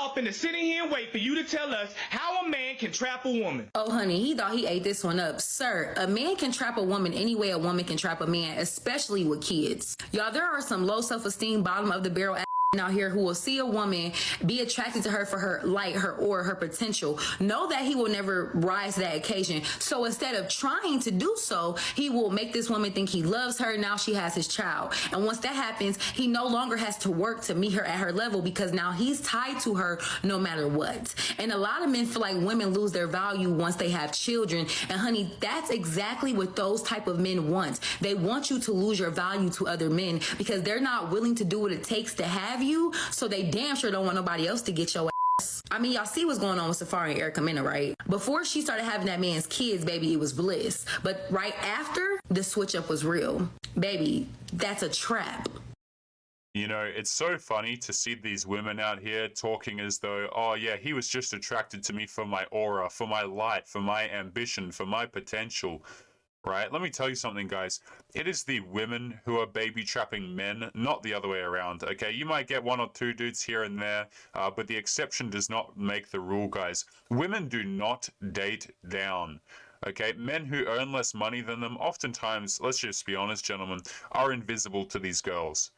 all finna sit in here and wait for you to tell us how a man can trap a woman. Oh, honey, he thought he ate this one up. Sir, a man can trap a woman any way a woman can trap a man, especially with kids. Y'all, there are some low self-esteem, bottom of the barrel out here who will see a woman, be attracted to her for her light, her aura, her potential, know that he will never rise to that occasion. So instead of trying to do so, he will make this woman think he loves her. Now she has his child. And once that happens, he no longer has to work to meet her at her level because now he's tied to her no matter what. And a lot of men feel like women lose their value once they have children. And honey, that's exactly what those type of men want. They want you to lose your value to other men because they're not willing to do what it takes to have you, so they damn sure don't want nobody else to get your ass. I mean, y'all see what's going on with Safari and Erica Mena, right? Before she started having that man's kids, baby, it was bliss. But right after, the switch up was real. Baby, that's a trap. You know, it's so funny to see these women out here talking as though, oh yeah, he was just attracted to me for my aura, for my light, for my ambition, for my potential. Right? Let me tell you something, guys. It is the women who are baby trapping men, not the other way around. Okay, you might get one or two dudes here and there, but the exception does not make the rule, guys. Women do not date down. Okay, men who earn less money than them, oftentimes, let's just be honest, gentlemen, are invisible to these girls.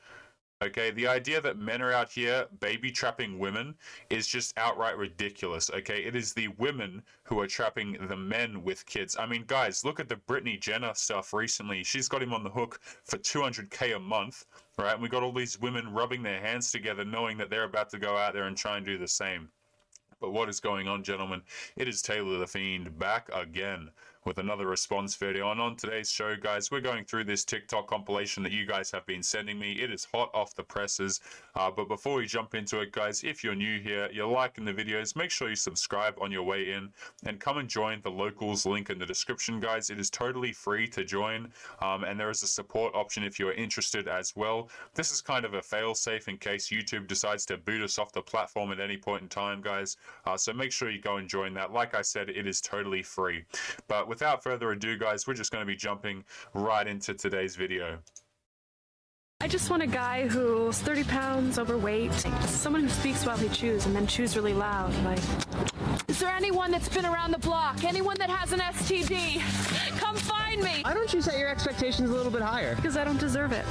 Okay, the idea that men are out here baby trapping women is just outright ridiculous. Okay, it is the women who are trapping the men with kids. I mean, guys, look at the Brittany Jenner stuff recently. She's got him on the hook for $200K a month, right? And we got all these women rubbing their hands together knowing that they're about to go out there and try and do the same. But what is going on, gentlemen? It is Taylor the Fiend back again with another response video. And on today's show, guys, we're going through this TikTok compilation that you guys have been sending me. It is hot off the presses. But before we jump into it, guys, if you're new here, you're liking the videos, make sure you subscribe on your way in and come and join the locals link in the description, guys. It is totally free to join. And there is a support option if you're interested as well. This is kind of a fail-safe in case YouTube decides to boot us off the platform at any point in time, guys. So make sure you go and join that. Like I said, it is totally free. But without further ado, guys, we're just going to be jumping right into today's video. I just want a guy who's 30 pounds overweight, someone who speaks while he chews and then chews really loud, like, is there anyone that's been around the block? Anyone that has an STD? Come find me! Why don't you set your expectations a little bit higher? Because I don't deserve it.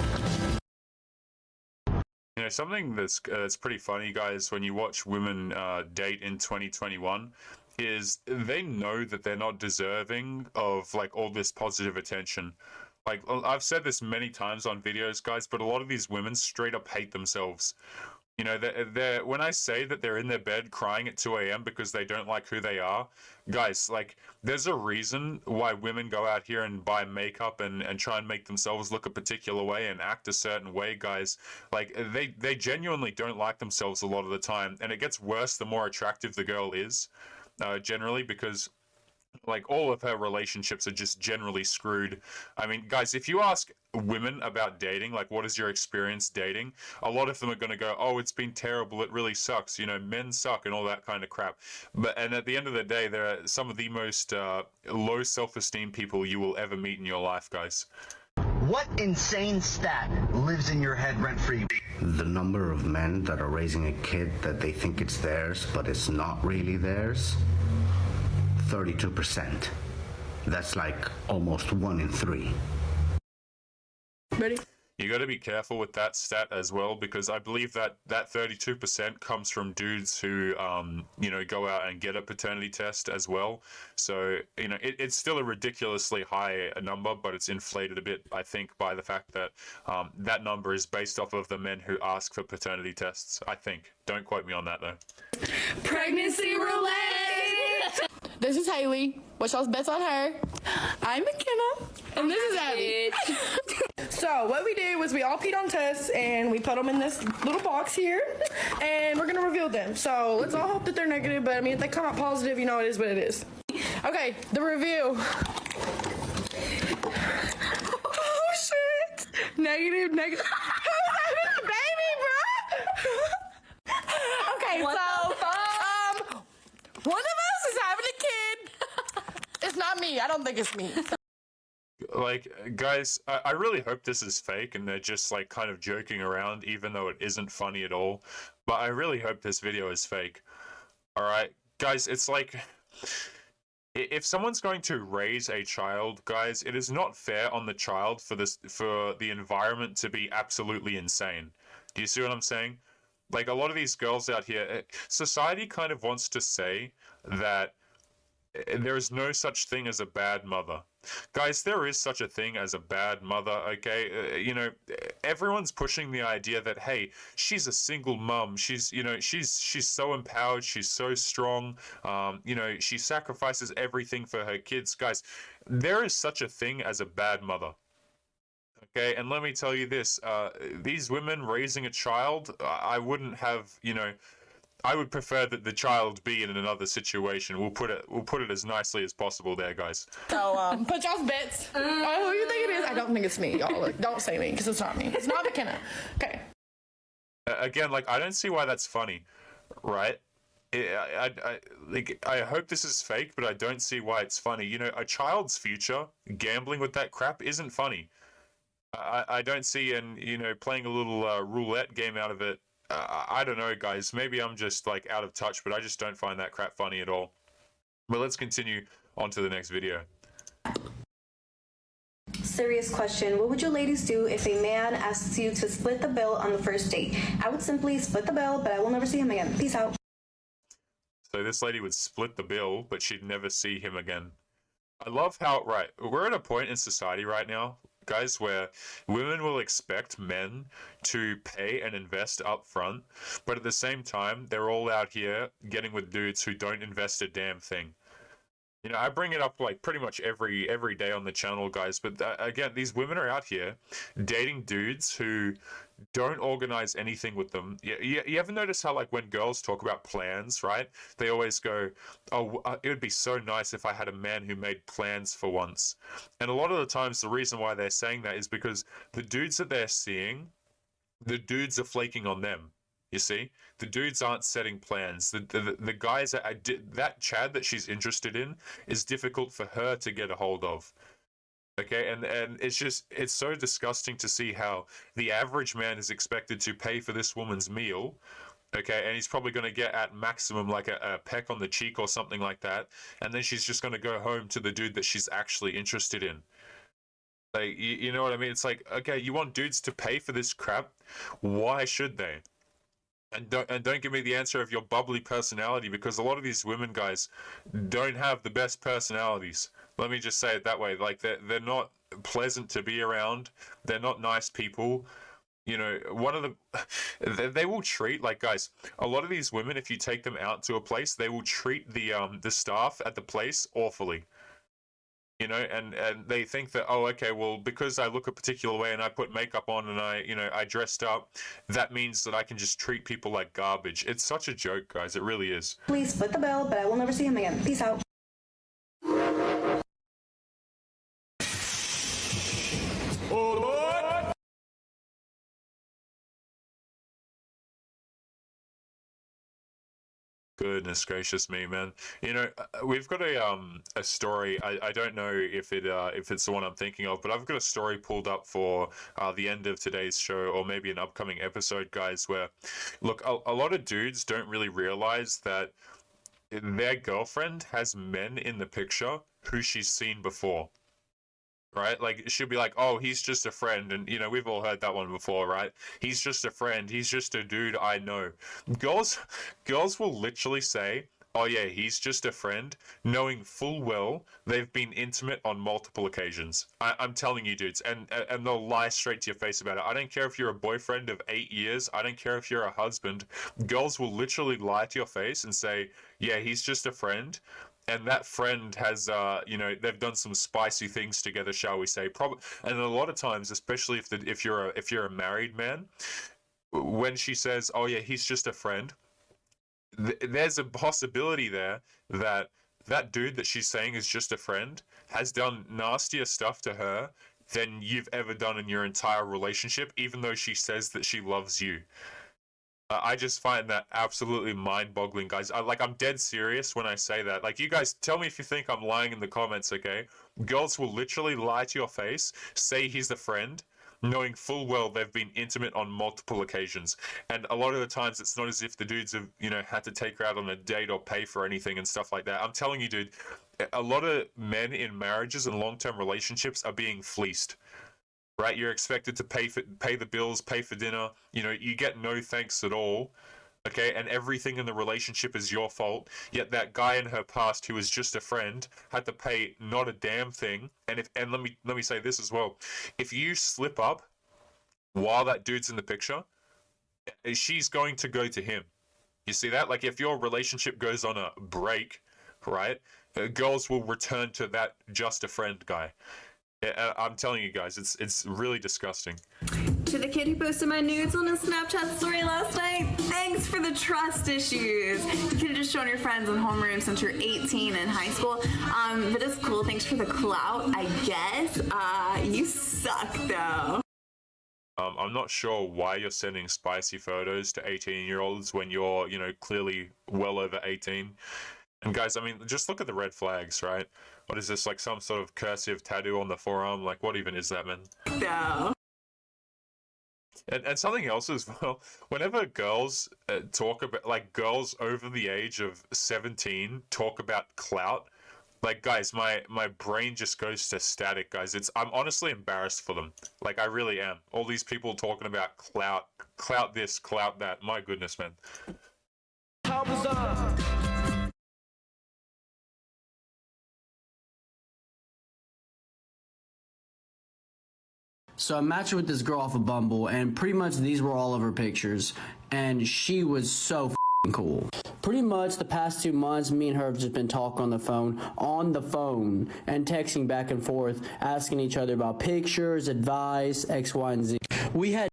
You know, something that's pretty funny, guys, when you watch women date in 2021 is they know that they're not deserving of like all this positive attention. Like, I've said this many times on videos, guys, but a lot of these women straight up hate themselves. You know, they're when I say that they're in their bed crying at 2 a.m. because they don't like who they are, guys, like, there's a reason why women go out here and buy makeup and try and make themselves look a particular way and act a certain way, guys. Like, they genuinely don't like themselves a lot of the time, and it gets worse the more attractive the girl is, generally, because like all of her relationships are just generally screwed. I mean, guys, if you ask women about dating, like, what is your experience dating? A lot of them are going to go, oh, it's been terrible. It really sucks. You know, men suck and all that kind of crap. And at the end of the day, they're some of the most low self-esteem people you will ever meet in your life, guys. What insane stat lives in your head rent-free? The number of men that are raising a kid that they think it's theirs, but it's not really theirs, 32%. That's like almost 1 in 3. Ready? You got to be careful with that stat as well, because I believe that 32% comes from dudes who, you know, go out and get a paternity test as well. So, you know, it's still a ridiculously high number, but it's inflated a bit, I think, by the fact that that number is based off of the men who ask for paternity tests, I think. Don't quote me on that, though. Pregnancy roulette! This is Haley. What's y'all's bets on her? I'm McKenna. And this is Abby. So what we did was we all peed on tests and we put them in this little box here and we're gonna reveal them. So let's all hope that they're negative, but I mean, if they come out positive, you know, it is what it is. Okay, the review. Oh shit. Negative. Who's having the baby, bro? Okay, What the so one of us is having a kid. It's not me. I don't think it's me. Like, guys, I really hope this is fake and they're just like kind of joking around, even though it isn't funny at all. But I really hope this video is fake. All right, guys, it's like, if someone's going to raise a child, guys, it is not fair on the child for the environment to be absolutely insane. Do you see what I'm saying? Like, a lot of these girls out here, society kind of wants to say that there is no such thing as a bad mother. Guys, there is such a thing as a bad mother, okay? You know, everyone's pushing the idea that, hey, she's a single mum. She's, you know, she's so empowered. She's so strong. You know, she sacrifices everything for her kids. Guys, there is such a thing as a bad mother. Okay, and let me tell you this, these women raising a child, I wouldn't have, you know, I would prefer that the child be in another situation. We'll put it as nicely as possible there, guys. So, put y'all's bets. Oh, who you think it is? I don't think it's me, y'all. Look, don't say me, because it's not me. It's not McKenna. Okay. Again, like, I don't see why that's funny, right? I hope this is fake, but I don't see why it's funny. You know, a child's future, gambling with that crap isn't funny. I don't see, and, you know, playing a little roulette game out of it, I don't know, guys. Maybe I'm just, like, out of touch, but I just don't find that crap funny at all. But let's continue on to the next video. Serious question. What would you ladies do if a man asks you to split the bill on the first date? I would simply split the bill, but I will never see him again. Peace out. So this lady would split the bill, but she'd never see him again. I love how, right, we're at a point in society right now, guys, where women will expect men to pay and invest up front, but at the same time, they're all out here getting with dudes who don't invest a damn thing. You know, I bring it up like pretty much every day on the channel, guys, but again, these women are out here dating dudes who don't organize anything with them. You ever notice how, like, when girls talk about plans, right? They always go, oh, it would be so nice if I had a man who made plans for once. And a lot of the times, the reason why they're saying that is because the dudes that they're seeing, the dudes are flaking on them. You see, the dudes aren't setting plans. The guys that Chad that she's interested in is difficult for her to get a hold of. Okay, and it's so disgusting to see how the average man is expected to pay for this woman's meal. Okay, and he's probably going to get at maximum like a peck on the cheek or something like that, and then she's just going to go home to the dude that she's actually interested in. Like, you know what I mean? It's like, okay, you want dudes to pay for this crap? Why should they? And don't give me the answer of your bubbly personality, because a lot of these women, guys, don't have the best personalities. Let me just say it that way. Like, they're not pleasant to be around. They're not nice people. You know, they will treat, like, guys, a lot of these women, if you take them out to a place, they will treat the staff at the place awfully. You know, and they think that, oh, okay, well, because I look a particular way and I put makeup on and I dressed up, that means that I can just treat people like garbage. It's such a joke, guys. It really is. Please split the bill, but I will never see him again. Peace out. Goodness gracious me, man. You know, we've got a story. I don't know if it's the one I'm thinking of, but I've got a story pulled up for the end of today's show, or maybe an upcoming episode, guys, where, look, a lot of dudes don't really realize that their girlfriend has men in the picture who she's seen before. Right? Like, she'll be like, oh, he's just a friend. And, you know, we've all heard that one before, right? He's just a friend. He's just a dude I know. Girls will literally say, oh, yeah, he's just a friend, knowing full well they've been intimate on multiple occasions. I'm telling you, dudes. And they'll lie straight to your face about it. I don't care if you're a boyfriend of 8 years. I don't care if you're a husband. Girls will literally lie to your face and say, yeah, he's just a friend. And that friend has, you know, they've done some spicy things together, shall we say? And a lot of times, especially if you're a married man, when she says, "Oh yeah, he's just a friend," there's a possibility there that that dude that she's saying is just a friend has done nastier stuff to her than you've ever done in your entire relationship, even though she says that she loves you. I just find that absolutely mind-boggling, guys. I'm dead serious when I say that. Like, you guys, tell me if you think I'm lying in the comments, okay? Girls will literally lie to your face, say he's a friend, knowing full well they've been intimate on multiple occasions. And a lot of the times it's not as if the dudes have, you know, had to take her out on a date or pay for anything and stuff like that. I'm telling you, dude, a lot of men in marriages and long-term relationships are being fleeced. Right? You're expected to pay the bills, pay for dinner. You know, you get no thanks at all. Okay, and everything in the relationship is your fault. Yet that guy in her past, who was just a friend, had to pay not a damn thing. And let me say this as well: if you slip up while that dude's in the picture, she's going to go to him. You see that? Like, if your relationship goes on a break, right? Girls will return to that just a friend guy. I'm telling you guys, it's really disgusting. To the kid who posted my nudes on his Snapchat story last night, thanks for the trust issues. You could have just shown your friends in homeroom since you're 18 in high school. But it's cool. Thanks for the clout, I guess. You suck, though. I'm not sure why you're sending spicy photos to 18-year-olds when you're, you know, clearly well over 18. And guys, I mean, just look at the red flags, right? What is this, like some sort of cursive tattoo on the forearm? Like, what even is that, man? No. And something else as well, whenever girls talk about, like, girls over the age of 17 talk about clout, like, guys, my brain just goes to static, guys. I'm honestly embarrassed for them. Like, I really am. All these people talking about clout this, clout that. My goodness, man. How bizarre. So I matched with this girl off of Bumble, and pretty much these were all of her pictures, and she was so f***ing cool. Pretty much the past 2 months, me and her have just been talking on the phone, and texting back and forth, asking each other about pictures, advice, X, Y, and Z. We had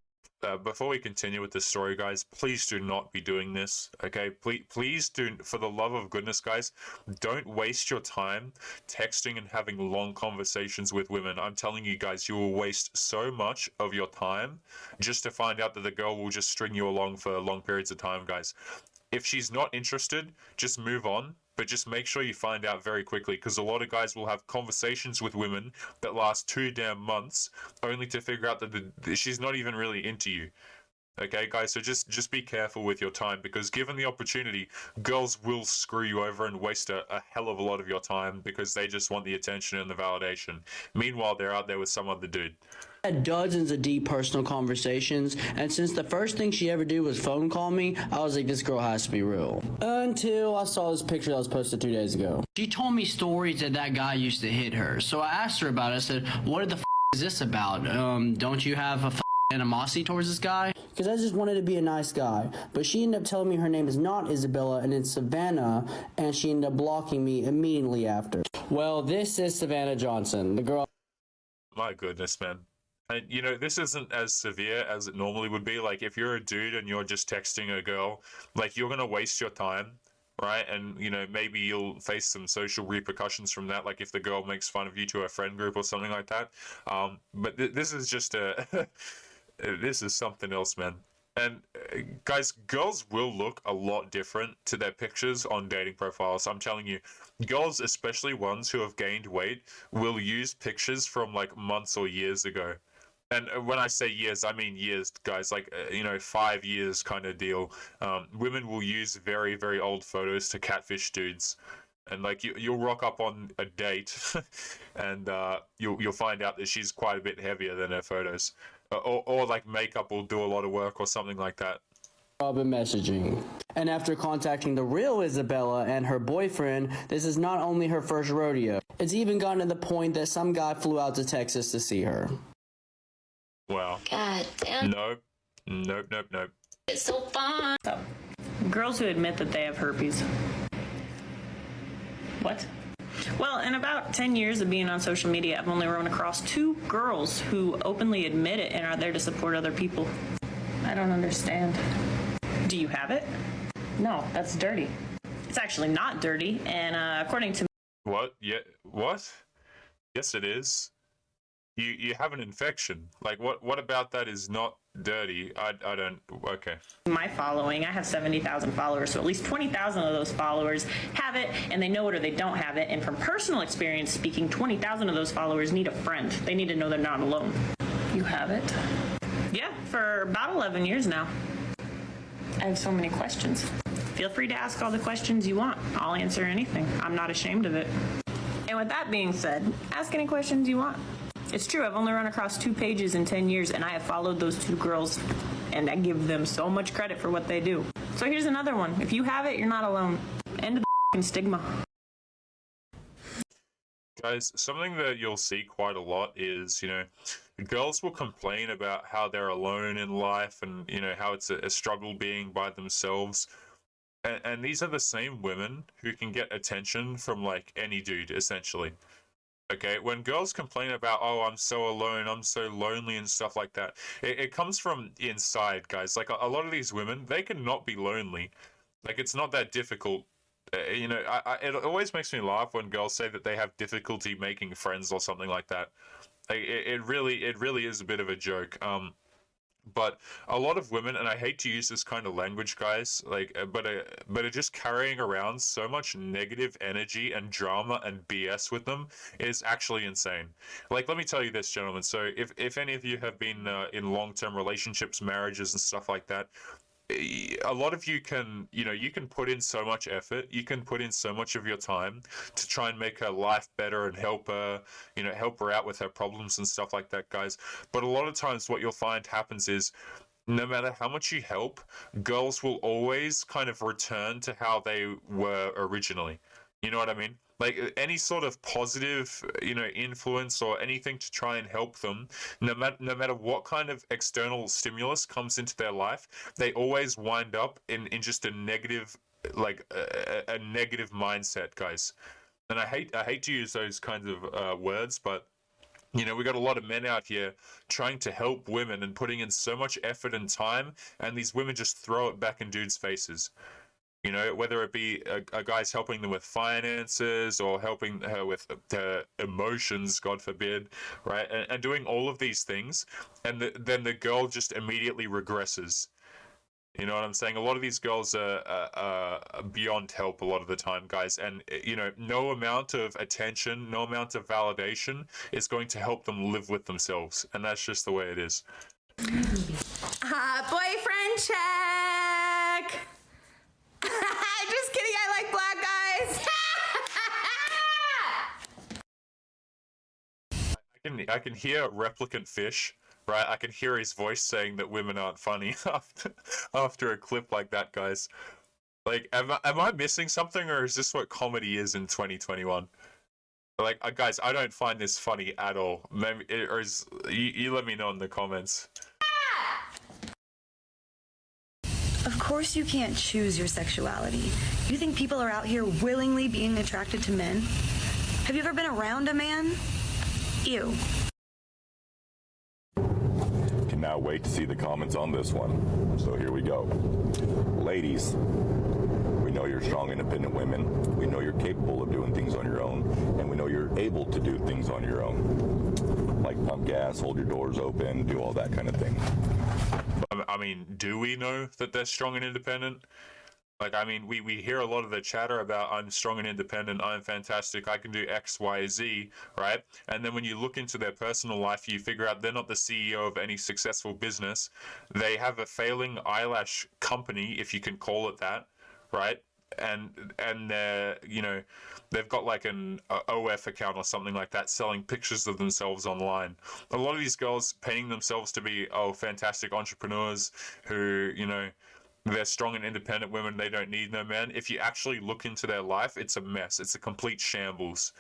before we continue with this story, guys, please do not be doing this, okay? Please do, for the love of goodness, guys, don't waste your time texting and having long conversations with women. I'm telling you guys, you will waste so much of your time just to find out that the girl will just string you along for long periods of time, guys. If she's not interested, just move on. But just make sure you find out very quickly, because a lot of guys will have conversations with women that last 2 damn months only to figure out that she's not even really into you. Okay, guys, so just be careful with your time, because given the opportunity, girls will screw you over and waste a hell of a lot of your time because they just want the attention and the validation. Meanwhile, they're out there with some other dude. Had dozens of deep personal conversations, and since the first thing she ever did was phone call me, I was like, this girl has to be real. Until I saw this picture that was posted 2 days ago. She told me stories that guy used to hit her, so I asked her about it. I said, what the f*** is this about? Don't you have a animosity towards this guy? Because I just wanted to be a nice guy. But she ended up telling me her name is not Isabella and it's Savannah, and she ended up blocking me immediately after. Well, this is Savannah Johnson, the girl. My goodness, man. And, you know, this isn't as severe as it normally would be. Like, if you're a dude and you're just texting a girl, like, you're going to waste your time, right? And, you know, maybe you'll face some social repercussions from that, like if the girl makes fun of you to her friend group or something like that. But this is just this is something else, man. And guys, girls will look a lot different to their pictures on dating profiles. I'm telling you, girls, especially ones who have gained weight, will use pictures from like months or years ago. And when I say years, I mean years, guys, like, 5 years kind of deal. Women will use very, very old photos to catfish dudes. And like you'll rock up on a date and you'll find out that she's quite a bit heavier than her photos. Or like makeup will do a lot of work or something like that. Been messaging. And after contacting the real Isabella and her boyfriend, this is not only her first rodeo. It's even gotten to the point that some guy flew out to Texas to see her. Wow. God damn. Nope. It's so fun. So, girls who admit that they have herpes. What? Well, in about 10 years of being on social media, I've only run across 2 girls who openly admit it and are there to support other people. I don't understand. Do you have it? No, that's dirty. It's actually not dirty, and according to... What? Yeah, what? Yes, it is. You have an infection. Like, what about that is not dirty? I don't... Okay. My following, I have 70,000 followers, so at least 20,000 of those followers have it, and they know it or they don't have it. And from personal experience speaking, 20,000 of those followers need a friend. They need to know they're not alone. You have it? Yeah, for about 11 years now. I have so many questions. Feel free to ask all the questions you want. I'll answer anything. I'm not ashamed of it. And with that being said, ask any questions you want. It's true, I've only run across 2 pages in 10 years, and I have followed those 2 girls, and I give them so much credit for what they do. So here's another one. If you have it, you're not alone. End of the stigma. Guys, something that you'll see quite a lot is, girls will complain about how they're alone in life and, how it's a struggle being by themselves. And these are the same women who can get attention from, like, any dude, essentially. Okay, when girls complain about, oh, I'm so alone, I'm so lonely and stuff like that, it comes from inside, guys. Like, a lot of these women, they can not be lonely. Like, it's not that difficult. It always makes me laugh when girls say that they have difficulty making friends or something like that. Like, it really is a bit of a joke. But a lot of women, and I hate to use this kind of language, guys, like, but are just carrying around so much negative energy and drama and BS with them is actually insane. Like, let me tell you this, gentlemen. So if any of you have been in long-term relationships, marriages and stuff like that, a lot of you can, you can put in so much effort, you can put in so much of your time to try and make her life better and help her, help her out with her problems and stuff like that, guys. But a lot of times what you'll find happens is, no matter how much you help, girls will always kind of return to how they were originally. You know what I mean? Like, any sort of positive, influence or anything to try and help them, no matter what kind of external stimulus comes into their life, they always wind up in just a negative, like a negative mindset, guys. And I hate to use those kinds of words, but we got a lot of men out here trying to help women and putting in so much effort and time, and these women just throw it back in dudes' faces. Whether it be a guy's helping them with finances or helping her with her emotions, God forbid, right? And doing all of these things, and then the girl just immediately regresses. You know what I'm saying? A lot of these girls are beyond help a lot of the time, guys. And, no amount of attention, no amount of validation is going to help them live with themselves. And that's just the way it is. Boyfriend check! Just kidding, I like black guys. I can hear replicant fish, right? I can hear his voice saying that women aren't funny after a clip like that, guys. Like, am I missing something, or is this what comedy is in 2021? Like, guys, I don't find this funny at all. Maybe, or you let me know in the comments. Of course you can't choose your sexuality. You think people are out here willingly being attracted to men? Have you ever been around a man? Ew. Cannot wait to see the comments on this one. So here we go. Ladies, we know you're strong, independent women. We know you're capable of doing things on your own, and we know you're able to do things on your own. Like pump gas, hold your doors open, do all that kind of thing. I mean, do we know that they're strong and independent? Like, I mean, we hear a lot of the chatter about I'm strong and independent, I'm fantastic, I can do X, Y, Z, right? And then when you look into their personal life, you figure out they're not the CEO of any successful business. They have a failing eyelash company, if you can call it that, right? And they're, they've got like an OF account or something like that selling pictures of themselves online. A lot of these girls painting themselves to be, fantastic entrepreneurs who, they're strong and independent women, they don't need no man. If you actually look into their life, it's a mess. It's a complete shambles.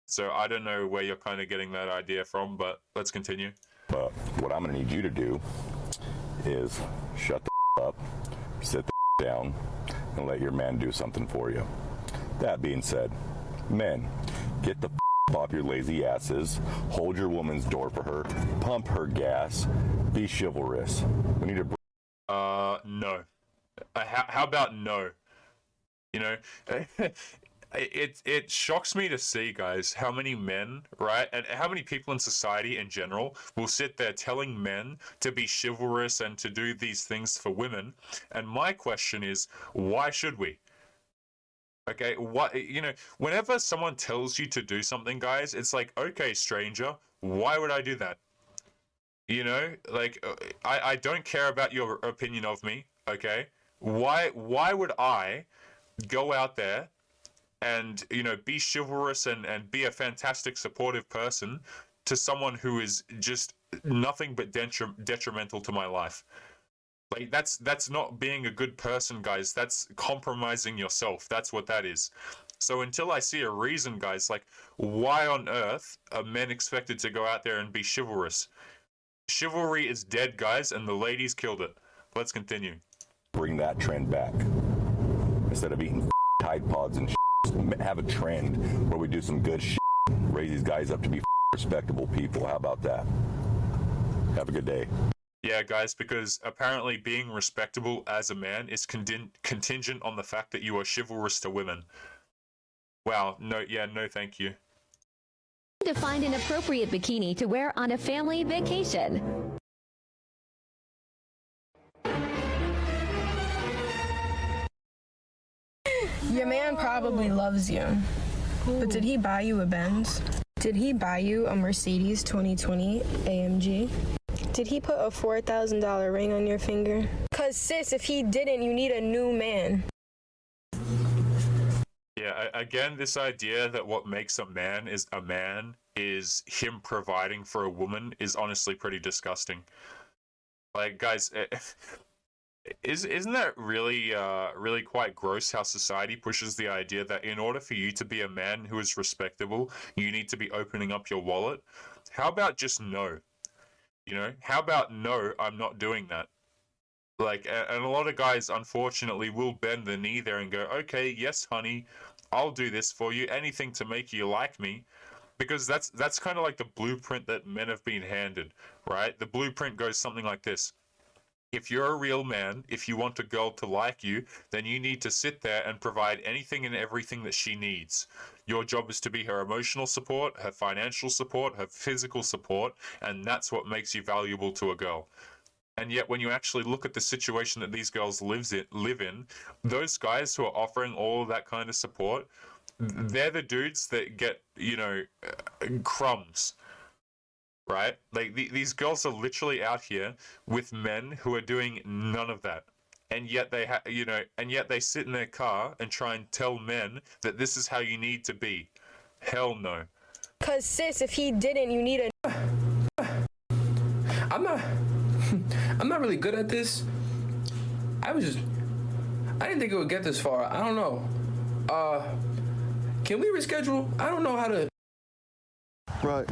So I don't know where you're kind of getting that idea from, but let's continue. But what I'm going to need you to do is shut the up, sit the down, and let your man do something for you. That being said, men, get the off your lazy asses, hold your woman's door for her, pump her gas, be chivalrous. We need to... No. How about no? It shocks me to see, guys, how many men, right, and how many people in society in general will sit there telling men to be chivalrous and to do these things for women. And my question is, why should we? Okay, whenever someone tells you to do something, guys, it's like, okay, stranger, why would I do that? You know, like I don't care about your opinion of me, okay? Why would I go out there and, you know, be chivalrous and be a fantastic supportive person to someone who is just nothing but detrimental to my life? Like that's not being a good person, guys. That's compromising yourself. That's what that is. So until I see a reason, guys, like why on earth are men expected to go out there and be chivalrous? Chivalry is dead, guys, and the ladies killed it. Let's continue. Bring that trend back. Instead of eating Tide Pods and have a trend where we do some good raise these guys up to be respectable people. How about that? Have a good day. Yeah, guys, because apparently being respectable as a man is contingent on the fact that you are chivalrous to women. Wow, no, thank you. To find an appropriate bikini to wear on a family vacation. Your man probably loves you. But did he buy you a Benz? Did he buy you a Mercedes 2020 AMG? Did he put a $4,000 ring on your finger? Cause sis, if he didn't, you need a new man. Yeah, again, this idea that what makes a man is him providing for a woman is honestly pretty disgusting. Like, guys, isn't that really quite gross how society pushes the idea that in order for you to be a man who is respectable, you need to be opening up your wallet? How about just no? You know, how about no, I'm not doing that? Like, and a lot of guys, unfortunately, will bend the knee there and go, okay, yes, honey, I'll do this for you, anything to make you like me. Because that's kind of like the blueprint that men have been handed, right? The blueprint goes something like this. If you're a real man, if you want a girl to like you, then you need to sit there and provide anything and everything that she needs. Your job is to be her emotional support, her financial support, her physical support, and that's what makes you valuable to a girl. And yet when you actually look at the situation that these girls live in, those guys who are offering all of that kind of support, they're the dudes that get, you know, crumbs. Right? Like these girls are literally out here with men who are doing none of that. And yet they sit in their car and try and tell men that this is how you need to be. Hell no. Cause sis, if he didn't, you need a... I'm not really good at this. I didn't think it would get this far. I don't know. Can we reschedule? I don't know how to... Right.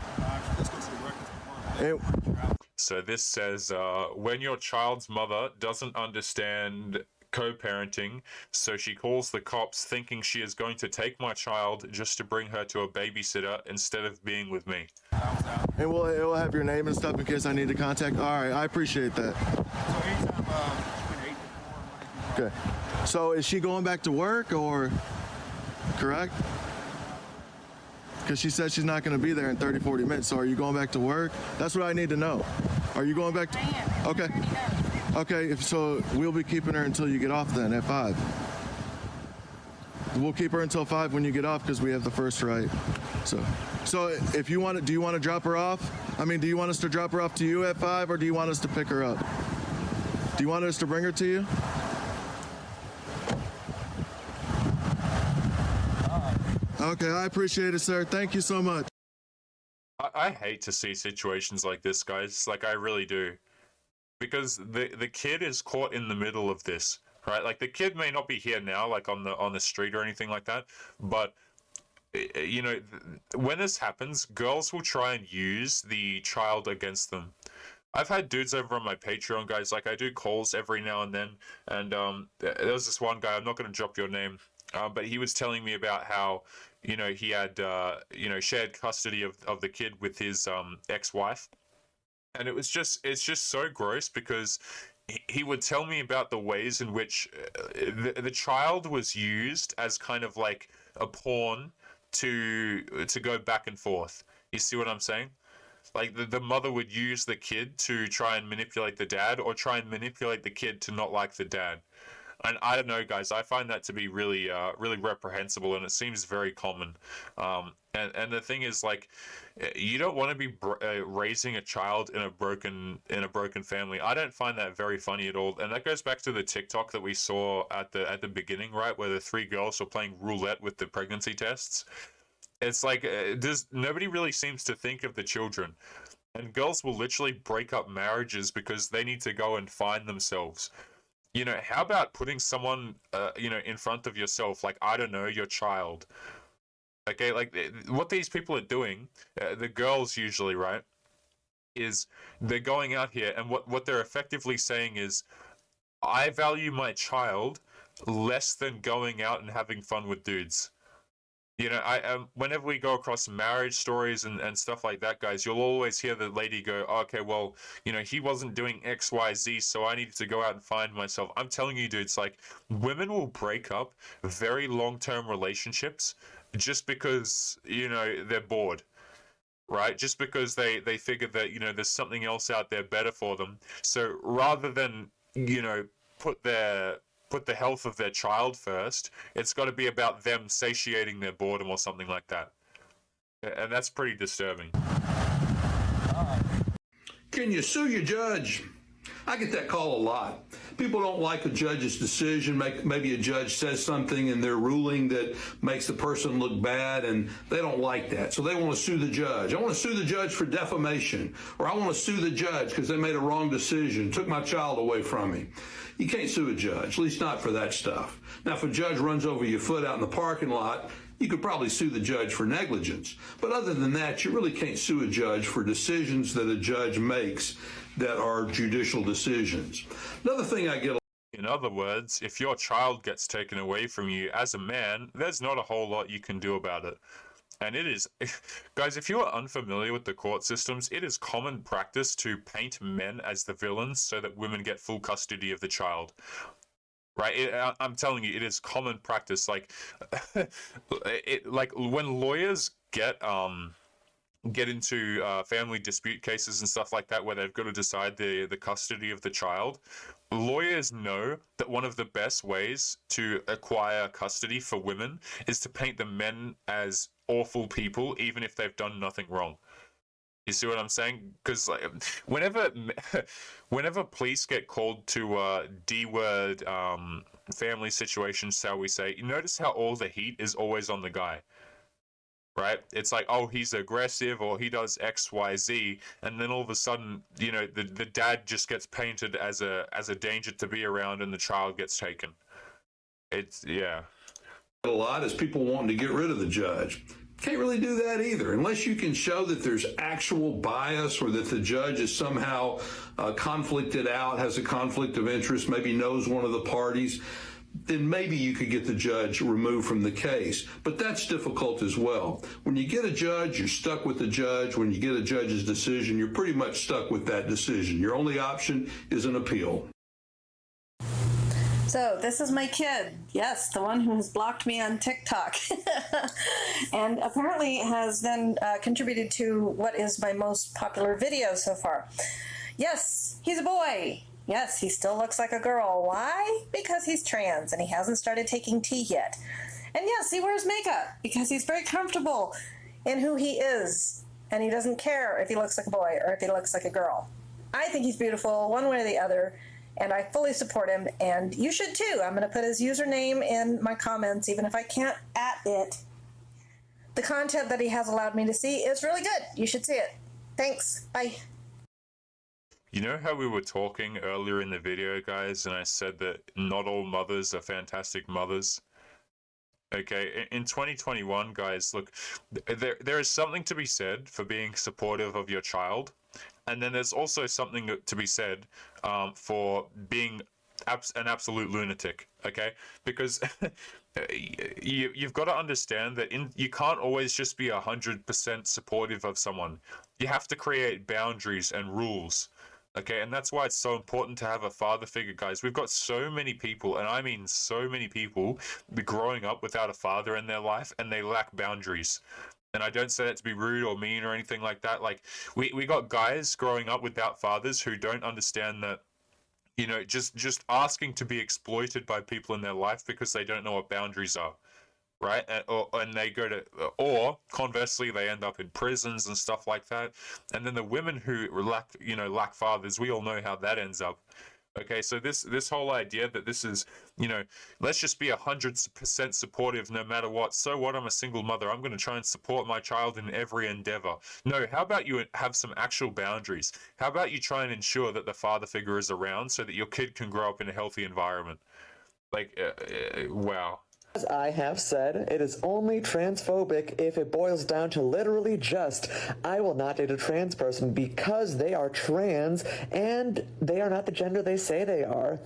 So this says, when your child's mother doesn't understand co-parenting, so she calls the cops thinking she is going to take my child just to bring her to a babysitter instead of being with me. And we'll have your name and stuff in case I need to contact. All right, I appreciate that. So anytime between 8 to 4. Okay. So is she going back to work or correct? Because she said she's not going to be there in 30, 40 minutes. So are you going back to work? That's what I need to know. Are you going back to... I am. Okay. Okay, so we'll be keeping her until you get off then at 5. We'll keep her until 5 when you get off because we have the first right. So if you want to, do you want to drop her off? I mean, do you want us to drop her off to you at 5 or do you want us to pick her up? Do you want us to bring her to you? Okay, I appreciate it, sir. Thank you so much. I hate to see situations like this, guys. Like, I really do. Because the kid is caught in the middle of this, right? Like, the kid may not be here now, like on the street or anything like that, but you know, when this happens, girls will try and use the child against them. I've had dudes over on my Patreon, guys. Like, I do calls every now and then, and there was this one guy. I'm not going to drop your name, but he was telling me about how, you know, he had shared custody of the kid with his ex-wife. And it's just so gross because he would tell me about the ways in which the child was used as kind of like a pawn to go back and forth. You see what I'm saying? Like the mother would use the kid to try and manipulate the dad or try and manipulate the kid to not like the dad. And I don't know, guys. I find that to be really, really reprehensible, and it seems very common. And the thing is, like, you don't want to be raising a child in a broken family. I don't find that very funny at all. And that goes back to the TikTok that we saw at the beginning, right, where the 3 girls were playing roulette with the pregnancy tests. It's like nobody really seems to think of the children, and girls will literally break up marriages because they need to go and find themselves. You know, how about putting someone, in front of yourself, like, I don't know, your child. Okay, like, what these people are doing, the girls usually, right, is they're going out here, and what they're effectively saying is, I value my child less than going out and having fun with dudes. You know, whenever we go across marriage stories and stuff like that, guys, you'll always hear the lady go, okay, well, he wasn't doing X, Y, Z, so I needed to go out and find myself. I'm telling you, dudes, like, women will break up very long-term relationships just because, they're bored, right? Just because they figure that, there's something else out there better for them. So rather than, put the health of their child first, it's got to be about them satiating their boredom or something like that. And that's pretty disturbing. Can you sue your judge? I get that call a lot. People don't like a judge's decision. Maybe a judge says something in their ruling that makes the person look bad, and they don't like that. So they want to sue the judge. I want to sue the judge for defamation, or I want to sue the judge because they made a wrong decision, took my child away from me. You can't sue a judge, at least not for that stuff. Now, if a judge runs over your foot out in the parking lot, you could probably sue the judge for negligence. But other than that, you really can't sue a judge for decisions that a judge makes that are judicial decisions. Another thing I get... In other words, if your child gets taken away from you as a man, there's not a whole lot you can do about it. And it is... Guys, if you are unfamiliar with the court systems, it is common practice to paint men as the villains so that women get full custody of the child. Right? I'm telling you, it is common practice. Like, when lawyers get into family dispute cases and stuff like that, where they've got to decide the custody of the child, lawyers know that one of the best ways to acquire custody for women is to paint the men as awful people, even if they've done nothing wrong. You see what I'm saying? Because whenever police get called to D-word family situations, shall we say, you notice how all the heat is always on the guy. Right? It's like, oh, he's aggressive, or he does X, Y, Z, and then all of a sudden, the dad just gets painted as a danger to be around, and the child gets taken. Yeah. A lot is people wanting to get rid of the judge. Can't really do that either, unless you can show that there's actual bias, or that the judge is somehow conflicted out, has a conflict of interest, maybe knows one of the parties. Then maybe you could get the judge removed from the case. But that's difficult as well. When you get a judge, you're stuck with the judge. When you get a judge's decision, you're pretty much stuck with that decision. Your only option is an appeal. So this is my kid. Yes, the one who has blocked me on TikTok. And apparently has then contributed to what is my most popular video so far. Yes, he's a boy. Yes, he still looks like a girl. Why? Because he's trans and he hasn't started taking tea yet. And yes, he wears makeup because he's very comfortable in who he is. And he doesn't care if he looks like a boy or if he looks like a girl. I think he's beautiful one way or the other, and I fully support him, and you should too. I'm going to put his username in my comments, even if I can't at it. The content that he has allowed me to see is really good. You should see it. Thanks. Bye. You know how we were talking earlier in the video, guys, and I said that not all mothers are fantastic mothers? Okay, in 2021, guys, look, there is something to be said for being supportive of your child, and then there's also something to be said for being an absolute lunatic, okay? Because you've got to understand that you can't always just be 100% supportive of someone. You have to create boundaries and rules. Okay, and that's why it's so important to have a father figure, guys. We've got so many people, and I mean so many people, growing up without a father in their life, and they lack boundaries. And I don't say that to be rude or mean or anything like that. Like, we got guys growing up without fathers who don't understand that, You know, just asking to be exploited by people in their life because they don't know what boundaries are, right? And they go to, or conversely, they end up in prisons and stuff like that. And then the women who lack fathers, we all know how that ends up. Okay, so this whole idea that this is, let's just be 100% supportive no matter what. So what? I'm a single mother. I'm going to try and support my child in every endeavor. No, how about you have some actual boundaries? How about you try and ensure that the father figure is around so that your kid can grow up in a healthy environment? Like, wow. As I have said, it is only transphobic if it boils down to literally just, I will not date a trans person because they are trans and they are not the gender they say they are.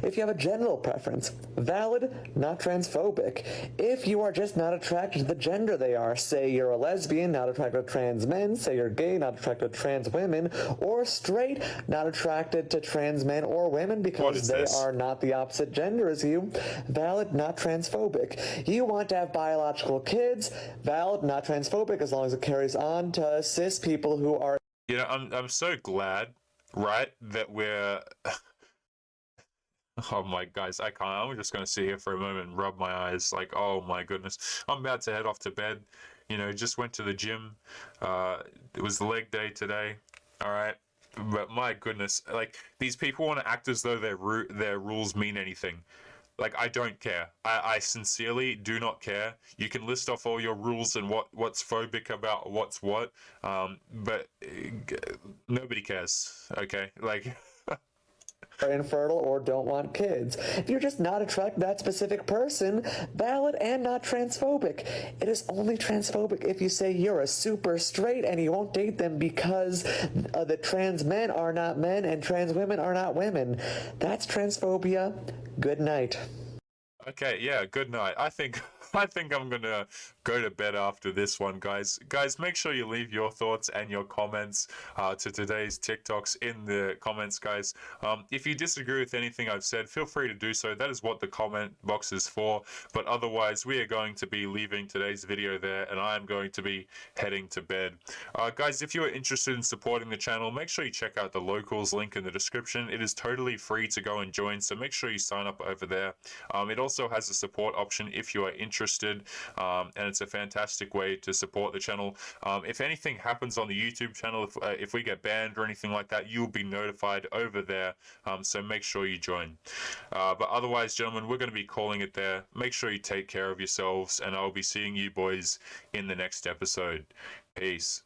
If you have a genital preference, valid, not transphobic. If you are just not attracted to the gender they are, say you're a lesbian, not attracted to trans men, say you're gay, not attracted to trans women, or straight, not attracted to trans men or women because they are not the opposite gender as you, valid, not transphobic. You want to have biological kids, valid, not transphobic, as long as it carries on to cis people who are. I'm so glad, right, that we're. Oh my guys, I can't. I'm just gonna sit here for a moment and rub my eyes. Like, oh my goodness, I'm about to head off to bed. Just went to the gym. It was the leg day today. All right. But my goodness, like, these people want to act as though their rules mean anything. Like, I don't care. I sincerely do not care. You can list off all your rules and what's phobic about what's what, but nobody cares, okay? Like... are infertile or don't want kids. If you're just not attracted to that specific person, valid and not transphobic. It is only transphobic if you say you're a super straight and you won't date them because the trans men are not men and trans women are not women. That's transphobia. Good night. Okay, yeah, good night. I think I'm gonna go to bed after this one, guys. Guys, make sure you leave your thoughts and your comments to today's TikToks in the comments, guys. If you disagree with anything I've said, feel free to do so. That is what the comment box is for. But otherwise, we are going to be leaving today's video there, and I am going to be heading to bed. Guys, if you are interested in supporting the channel, make sure you check out the locals link in the description. It is totally free to go and join, so make sure you sign up over there. It also has a support option if you are interested, and it's a fantastic way to support the channel. If anything happens on the YouTube channel, if we get banned or anything like that, you'll be notified over there, so make sure you join. But otherwise, gentlemen, we're going to be calling it there. Make sure you take care of yourselves, and I'll be seeing you boys in the next episode. Peace.